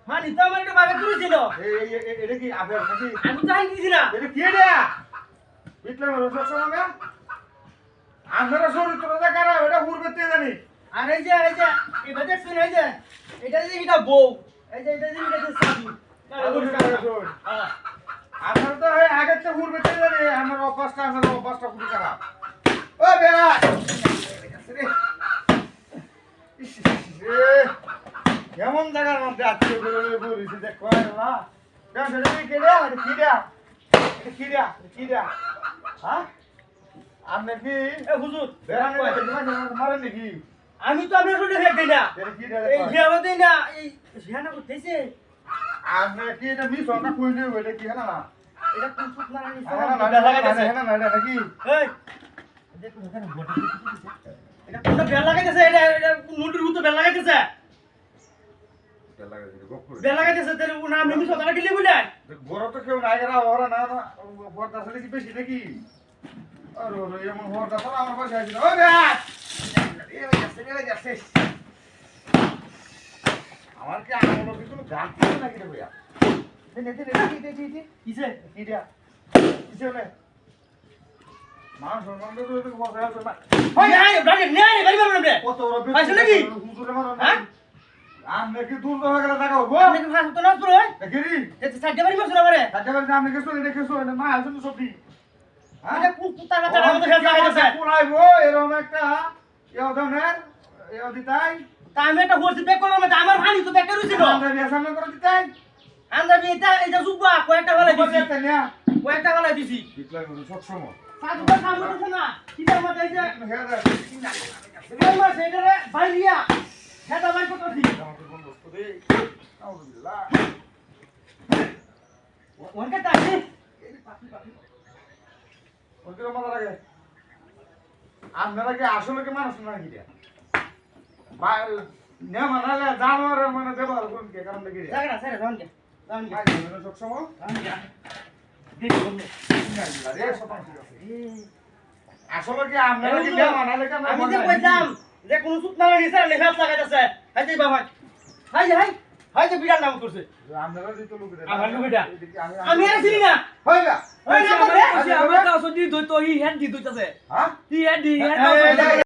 মানে তো আমার একটা বাগে তুলেছিল এটা কি আবে নাকি আমি তো আইছি না এটা কি রে বিটলাম রসক সময় আমরা চরিত্র দেখারা এটা হুরবেতে জানি আর এই যে এই বাজে শুন এই যে এটা যে এটা বউ এই যে এটা যে এটা সাবি আমরা তো আগে তো হুরবেতে জানি আমার অভ্যাসটা খুবই খারাপ ও বেয়া কেমন জায়গার মধ্যে আজকে বলেছি দেখ না আপনি কি হুজুর মারেন নাকি আমি তো আপনার শুনে ফেক দেই না এই হিয়াও দেই না এই হিয়ানা করতেছে আপনি কি এটা মিস হতা কইলে হইলে কি না এটা কোন সুত না নি না নাকি এই দেখো এখানে বডি এটা কোন বেল লাগাইতেছে এটা মুন্ডুর মতো বেল লাগাইতেছে বেল লাগাইতেছে তাহলে ও নাম মিস হতা কিলে কইলা বড় তো কেউ নাই গরা ওরা না বড় আসলে কি বেশি নাকি আর ওরে এমন হরদা তো আমার পাশে আইছিল ওই ব্যাট আমার কি আমলো কি কোনো গান ছিল নাকি রে ভাইয়া কিসে কিসে নে মানুষ সম্মান তো তুই বসে আছো না ওই আই ব্রাকে নেই গাড়ি মারবে রে কত বড় পাইছো নাকি হুজুরে মারো না হ্যাঁ আমনে কি দূর হয়ে গেল টাকা হবো আপনি কি ফাস তো না পুরো দেখিরি এটা সাইডে বাড়ি বসরা পারে টাকা বলে আমনে কিছু দেখেছো না মা আছে তো সবই এটা কোন কুত্তা কাটা আমাদের খেলা লাগাইতেছে পুরাইবো এরকম একটা এই ধরনের এই দিতাই তা আমি একটা হোরছি বেক করলাম না আমার ভানি তো বেক করেছিল আমরা বিয়া সামনে করে দিতাই আমরা এটা জুব্বা কয়েকটা গলা দিছি বলতে না কয়েকটা গলা দিছি বিটলাই গরু সব সময় সাধুটা সামনে আছে না কিটার মধ্যে এই যে হেয়া দা এই মাস এটা রে ভাইলিয়া হেটা ভাই করতেছি আমাকে বন্ধ করে আউযুবিল্লাহ ওরকে তাছি ওকে মজা লাগে আপনারা কি আসলে কি মানুষ না কি রে না মানালে জানোয়ার মানে ব্যবহার করুন কে কারণ দেখি রে জায়গা স্যার জানকে জানকে ভাই মানে সব সময় দেখি বন্ধু রে সব ঠিক আছে আসলে কি আপনারা কি না মানালে কেন আমি যে কইতাম যে কোন সুত না লাগিছে লেখা লাগাইতেছে হাই যে বাবা হাই যে বিড়াল নাম করছে আপনারা দিতে লোক রে আমার লোকটা আমি আর চিনি না হইবা ওই না আমরা তো আসলে দি দই তো হি হ্যান্ড দি দইতাছে হ্যাঁ হি হ্যান্ড